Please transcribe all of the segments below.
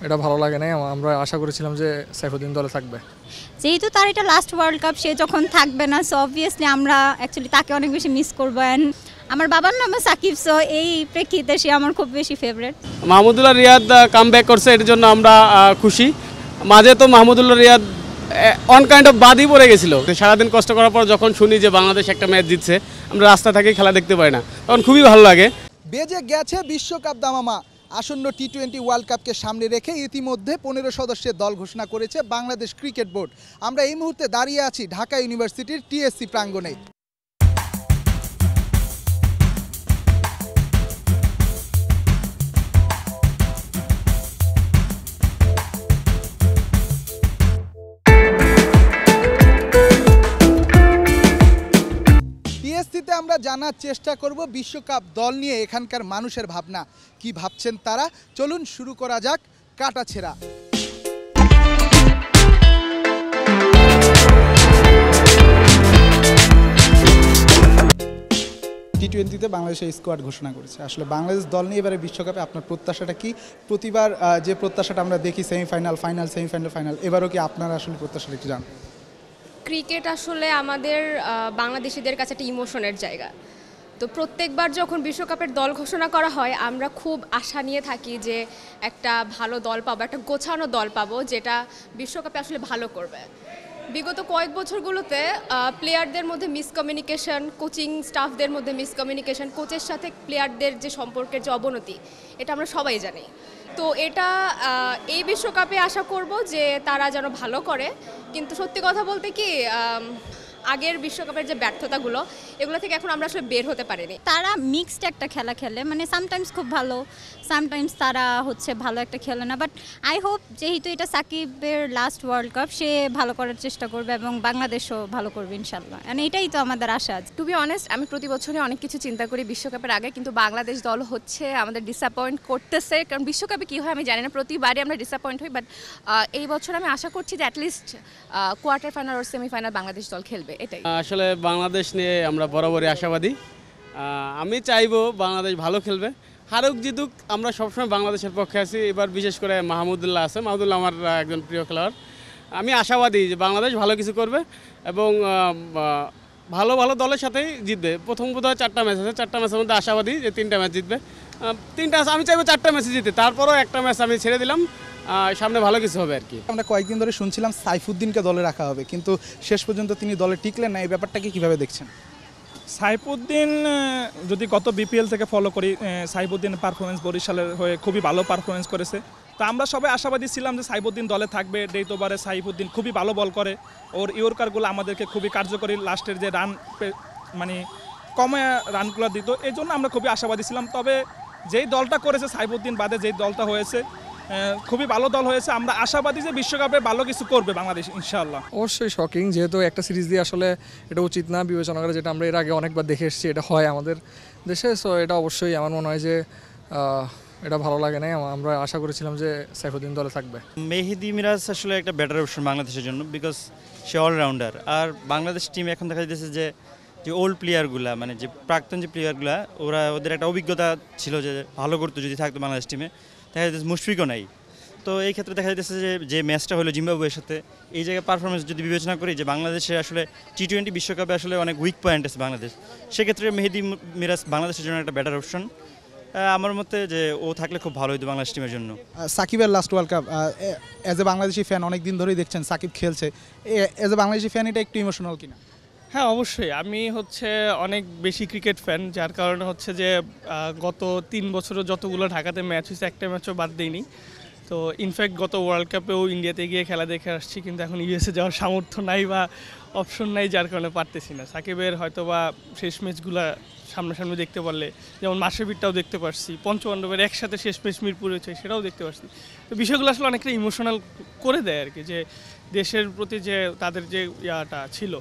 এটা ভালো লাগে নাই। আমরা আশা করেছিলাম যে সাইফুদ্দিন দলে থাকবে। যেহেতু তার এটা লাস্ট ওয়ার্ল্ড কাপ, সে যখন থাকবে না, সো অবভিয়াসলি আমরা অ্যাকচুয়ালি তাকে অনেক বেশি মিস করবো। অ্যান্ড আমার বাবার নামও সাকিব, সো এই প্রেক্ষিতে সে আমার খুব বেশি ফেভারিট। মাহমুদুল্লাহ রিয়াদ কামব্যাক করছে, এর জন্য আমরা খুশি। মাঝে তো Mahmudullah Riyad on kind of বাদই পড়ে গেছিল। সারাদিন কষ্ট করার পর যখন শুনি যে বাংলাদেশ একটা ম্যাচ জিতছে, আমরা রাস্তা থেকে খেলা দেখতে পাই না, তখন খুবই ভালো লাগে। বেজে গেছে বিশ্বকাপ দামামা। আসন্ন টি-20 ওয়ার্ল্ড কাপকে সামনে রেখে ইতিমধ্যে 15 সদস্যের দল ঘোষণা করেছে বাংলাদেশ ক্রিকেট বোর্ড। আমরা এই মুহূর্তে দাঁড়িয়ে আছি ঢাকা ইউনিভার্সিটির টিএসসি প্রাঙ্গণে। টিএসসিতে আমরা জানার চেষ্টা করব বিশ্বকাপ দল নিয়ে এখানকার মানুষের ভাবনা কি ভাবছেন তারা। চলুন শুরু করা যাক কাটাছেঁড়া। টি-20তে বাংলাদেশের স্কোয়াড ঘোষণা করেছে। আসলে বাংলাদেশ দল নিয়ে এবারে বিশ্বকাপে আপনার প্রত্যাশাটা কি? প্রতিবার যে প্রত্যাশাটা আমরা দেখি সেমিফাইনাল, ফাইনাল, সেমিফাইনাল, ফাইনাল, এবারও কি আপনারা আসলে প্রত্যাশাটা একটু জান? ক্রিকেট আসলে আমাদের বাংলাদেশিদের কাছে একটা ইমোশনের জায়গা। তো প্রত্যেকবার যখন বিশ্বকাপের দল ঘোষণা করা হয়, আমরা খুব আশা নিয়ে থাকি যে একটা ভালো দল পাবো, একটা গোছানো দল পাবো যেটা বিশ্বকাপে আসলে ভালো করবে। বিগত কয়েক বছরগুলোতে প্লেয়ারদের মধ্যে মিসকমিউনিকেশন, কোচিং স্টাফদের মধ্যে মিসকমিউনিকেশন, কোচের সাথে প্লেয়ারদের যে সম্পর্কের যে অবনতি, এটা আমরা সবাই জানি। তো এটা এই বিশ্বকাপে আশা করব যে তারা যেন ভালো করে। কিন্তু সত্যি কথা বলতে কি, আগের বিশ্বকাপের যে ব্যর্থতাগুলো, এগুলো থেকে এখন আমরা আসলে বের হতে পারিনি। তারা মিক্সড একটা খেলা খেলে, মানে সামটাইমস খুব ভালো, সামটাইমস তারা ভালো একটা খেলে না। বাট আই হোপ যেহেতু এটা সাকিবের লাস্ট ওয়ার্ল্ড কাপ, সে ভালো করার চেষ্টা করবে এবং বাংলাদেশও ভালো করবে ইনশাল্লাহ। মানে এটাই তো আমাদের আশা। টু বি অনেস্ট, আমি প্রতি বছরই অনেক কিছু চিন্তা করি বিশ্বকাপের আগে, কিন্তু বাংলাদেশ দল আমাদের ডিসঅ্যাপয়েন্ট করতেছে। কারণ বিশ্বকাপে কী হয় আমি জানি না, প্রতিবারই আমরা ডিসঅ্যাপয়েন্ট হই। বাট এই বছর আমি আশা করছি যে অ্যাটলিস্ট কোয়ার্টার ফাইনাল ও সেমিফাইনাল বাংলাদেশ দল খেলবে। এটাই আসলে বাংলাদেশ নিয়ে আমরা বরাবরই আশাবাদী। আমি চাইবো বাংলাদেশ ভালো খেলবে, হারুক জিতুক আমরা সবসময় বাংলাদেশের পক্ষে আছি। এবার বিশেষ করে মাহমুদুল্লাহ আছে, মাহমুদুল্লাহ আমার একজন প্রিয় খেলোয়াড়। আমি আশাবাদী যে বাংলাদেশ ভালো কিছু করবে এবং ভালো ভালো দলের সাথেই জিতবে। প্রথম বোধহয় 4টা ম্যাচ আছে, 4টা ম্যাচের মধ্যে আশাবাদী যে 3টা ম্যাচ জিতবে। 3টা আমি চাইবো 4টা ম্যাচে জিতে, তারপরও একটা ম্যাচ আমি ছেড়ে দিলাম, সামনে ভালো কিছু হবে আর কি। আমরা কয়েকদিন ধরে শুনছিলাম সাইফুদ্দিনকে দলে রাখা হবে, কিন্তু শেষ পর্যন্ত তিনি দলে টিকলেন না। এই ব্যাপারটাকে কীভাবে দেখছেন? সাইফুদ্দিন যদি গত বিপিএল থেকে ফলো করি, সাইফুদ্দিনের পারফরমেন্স বরিশালের হয়ে খুবই ভালো পারফরমেন্স করেছে। তো আমরা সবাই আশাবাদী ছিলাম যে সাইফুদ্দিন দলে থাকবে। ডেট ওভারে সাইফুদ্দিন খুবই ভালো বল করে, ওর ইয়র্কারগুলো আমাদেরকে খুবই কার্যকরী, লাস্টের যে রান মানে কমে রানগুলো দিত, এই জন্য আমরা খুবই আশাবাদী ছিলাম। তবে যেই দলটা করেছে সাইফুদ্দিন বাদে যেই দলটা হয়েছে, খুবই ভালো দল হয়েছে। আমরা আশাবাদী যে বিশ্বকাপে ভালো কিছু করবে বাংলাদেশ ইনশাআল্লাহ। অবশ্যই শকিং, যেহেতু একটা সিরিজ দিয়ে আসলে এটা উচিত না বিবেচনা করে, যেটা আমরা এর আগে অনেকবার দেখে এসেছি, এটা হয় আমাদের দেশে। সো এটা অবশ্যই আমার মনে হয় যে এটা ভালো লাগে নাই। আমরা আশা করেছিলাম যে সাইফুদ্দিন দলে থাকবে। মেহেদী মিরাজ আসলে একটা বেটার অপশন বাংলাদেশের জন্য, বিকজ সে অলরাউন্ডার। আর বাংলাদেশ টিম এখন দেখা যাচ্ছে যে ওল্ড প্লেয়ারগুলা, মানে যে প্রাক্তন যে প্লেয়ারগুলা, ওদের একটা অভিজ্ঞতা ছিল যে ভালো করতো যদি থাকতো বাংলাদেশ টিমে। দেখা যাচ্ছে মুশফিকও নাই। তো এই ক্ষেত্রে দেখা যাচ্ছে যে ম্যাচটা হলো জিম্বাবুয়ের সাথে, এই জায়গায় পারফরমেন্স যদি বিবেচনা করি যে বাংলাদেশে আসলে টি-20 বিশ্বকাপে আসলে অনেক উইক পয়েন্ট আছে বাংলাদেশ, সেক্ষেত্রে মেহেদী মিরাজ বাংলাদেশের জন্য একটা বেটার অপশন আমার মতে, যে ও থাকলে খুব ভালো হতো বাংলাদেশ টিমের জন্য। সাকিবের last world cup, as a Bangladeshi fan অনেক দিন ধরেই দেখছেন সাকিব খেলছে, অ্যাজ এ বাংলাদেশি ফ্যান এটা একটু ইমোশনাল কিনা? হ্যাঁ, অবশ্যই। আমি অনেক বেশি ক্রিকেট ফ্যান, যার কারণে যে গত 3 বছরও যতগুলো ঢাকাতে ম্যাচ হয়েছে, একটা ম্যাচও বাদ দিইনি। তো ইনফ্যাক্ট গত ওয়ার্ল্ড কাপেও ইন্ডিয়াতে গিয়ে খেলা দেখে আসছি, কিন্তু এখন ইউএসএ যাওয়ার সামর্থ্য নাই বা অপশন নাই, যার কারণে পারতেছি না। সাকিবের হয়তো বা শেষ ম্যাচগুলো সামনাসামনি দেখতে পারলে, যেমন মাশরাফিরটাও দেখতে পারছি, পঞ্চপাণ্ডবের একসাথে শেষ ম্যাচ মিরপুর হয়েছে, সেটাও দেখতে পারছি। তো বিষয়গুলো আসলে অনেকটা ইমোশনাল করে দেয় আর কি, যে দেশের প্রতি যে তাদের যে ইয়াটা ছিল।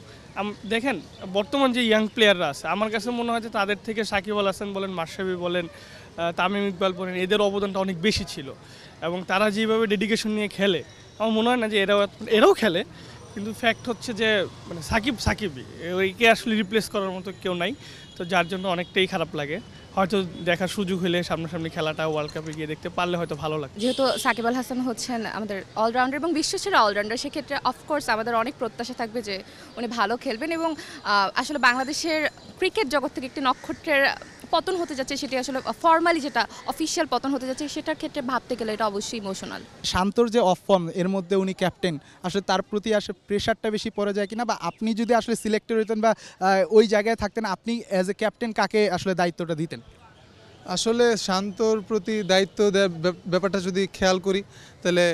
দেখেন বর্তমান যে ইয়াং প্লেয়াররা আছে, আমার কাছে মনে হয় যে তাদের থেকে সাকিব আল হাসান বলেন, মাশরাফি বলেন, তামিম ইকবাল বলেন, এদের অবদানটা অনেক বেশি ছিল। এবং তারা যেভাবে ডেডিকেশন নিয়ে খেলে, আমার মনে হয় না যে এরাও খেলে, কিন্তু ফ্যাক্ট হচ্ছে যে মানে সাকিবই ওইকে আসলে রিপ্লেস করার মতো কেউ নাই, তো যার জন্য অনেকটাই খারাপ লাগে। হয়তো দেখার সুযোগ হলে সামনাসামনি খেলাটা ওয়ার্ল্ড কাপে গিয়ে দেখতে পারলে হয়তো ভালো লাগে। যেহেতু সাকিব আল হাসান হচ্ছেন আমাদের অলরাউন্ডার এবং বিশ্বসেরা অলরাউন্ডার, সেক্ষেত্রে অফকোর্স আমাদের অনেক প্রত্যাশা থাকবে যে উনি ভালো খেলবেন এবং আসলে বাংলাদেশের ক্রিকেট জগৎ থেকে একটি নক্ষত্রের পতন হতে যাচ্ছে, সেটি আসলে ফর্মালি যেটা অফিসিয়াল পতন হতে যাচ্ছে, সেটার ক্ষেত্রে ভাবতে গেলে এটা অবশ্যই ইমোশনাল। শান্তর যে অফ ফর্ম, এর মধ্যে উনি ক্যাপ্টেন, আসলে তার প্রতি আসলে প্রেশারটা বেশি পড়ে যায় কিনা, বা আপনি যদি আসলে সিলেক্টেড হইতেন বা ওই জায়গায় থাকতেন, আপনি অ্যাজ এ ক্যাপ্টেন কাকে আসলে দায়িত্বটা দিতেন? আসলে শান্তর প্রতি দায়িত্ব দেওয়ার ব্যাপারটা যদি খেয়াল করি তাহলে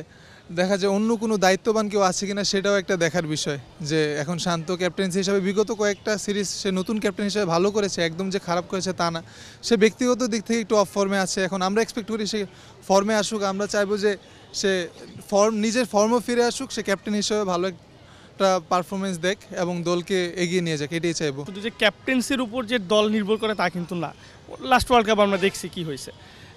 দেখা যায় অন্য কোনো দায়িত্ববান কেউ আছে কিনা সেটাও একটা দেখার বিষয়। যে এখন শান্ত ক্যাপ্টেন্সি হিসাবে বিগত কয়েকটা সিরিজ সে নতুন ক্যাপ্টেন হিসেবে ভালো করেছে, একদম যে খারাপ করেছে তা না। সে ব্যক্তিগত দিক থেকে একটু অফ ফর্মে আছে, এখন আমরা এক্সপেক্ট করি সে ফর্মে আসুক। আমরা চাইবো যে সে নিজের ফর্মও ফিরে আসুক, সে ক্যাপ্টেন হিসেবে ভালো একটা পারফরমেন্স দেখ এবং দলকে এগিয়ে নিয়ে যাক, এটাই চাইবো। শুধু যে ক্যাপ্টেন্সির উপর যে দল নির্ভর করে তা কিন্তু না। লাস্ট ওয়ার্ল্ড কাপ আমরা দেখছি কি হয়েছে।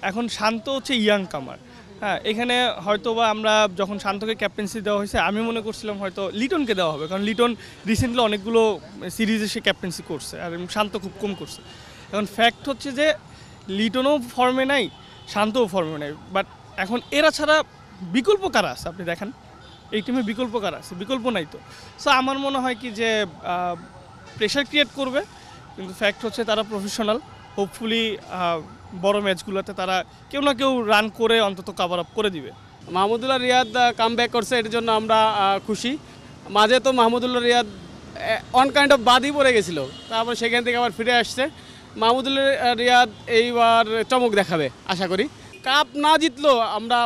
এখন শান্ত হচ্ছে ইয়াং কামার, হ্যাঁ, এখানে হয়তো বা আমরা যখন শান্তকে ক্যাপ্টেন্সি দেওয়া হয়েছে আমি মনে করছিলাম হয়তো লিটনকে দেওয়া হবে, কারণ লিটন রিসেন্টলি অনেকগুলো সিরিজে সে ক্যাপ্টেন্সি করছে আর শান্ত খুব কম করছে। এখন ফ্যাক্ট হচ্ছে যে লিটনও ফর্মে নাই, শান্তও ফর্মে নাই, বাট এখন এরা ছাড়া বিকল্প কারা আছে আপনি দেখেন, এই টিমে বিকল্প কারা আছে? বিকল্প নাই তো। সো আমার মনে হয় কি যে প্রেশার ক্রিয়েট করবে, কিন্তু ফ্যাক্ট হচ্ছে তারা প্রফেশনাল। হোপফুলি বড় ম্যাচগুলোতে তারা কেউ না কেউ রান করে অন্তত কভার আপ করে দিবে। মাহমুদুল্লাহ রিয়াদ কাম ব্যাক করছে, এটার জন্য আমরা খুশি। মাঝে তো Mahmudullah Riyad on kind of বাদই পড়ে গেছিলো, তারপর সেখান থেকে আবার ফিরে আসছে। মাহমুদুল্লাহ রিয়াদ এইবার চমক দেখাবে আশা করি। কাপ না জিতলেও আমরা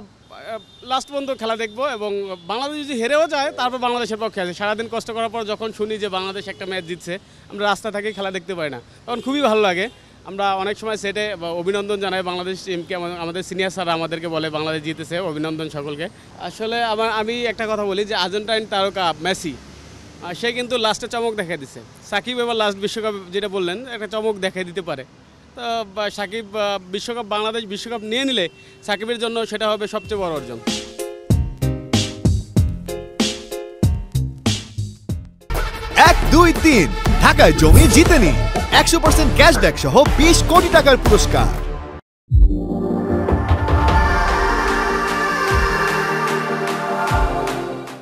লাস্ট পর্যন্ত খেলা দেখবো, এবং বাংলাদেশ যদি হেরেও যায় তারপর বাংলাদেশের পক্ষে আছে। সারাদিন কষ্ট করার পর যখন শুনি যে বাংলাদেশ একটা ম্যাচ জিতছে, আমরা রাস্তা থেকে খেলা দেখতে পাই না, তখন খুবই ভালো লাগে। আমরা অনেক সময় সেটে অভিনন্দন জানাই বাংলাদেশ টিমকে, আমাদের সিনিয়র স্যার আমাদেরকে বলে বাংলাদেশ জিতেছে, অভিনন্দন সকলকে। আসলে আমি একটা কথা বলি যে আর্জেন্টাইন তারকা মেসি, সে কিন্তু লাস্টে চমক দেখা দিচ্ছে। সাকিব এবার লাস্ট বিশ্বকাপ যেটা বললেন একটা চমক দেখাই দিতে পারে। তো সাকিব বাংলাদেশ বিশ্বকাপ নিয়ে নিলে সাকিবের জন্য সেটা হবে সবচেয়ে বড় অর্জন। 1, 2, 3 ঢাকায় জমি জিতে নিন 100% ক্যাশব্যাক সহ 20 কোটি টাকার পুরস্কার।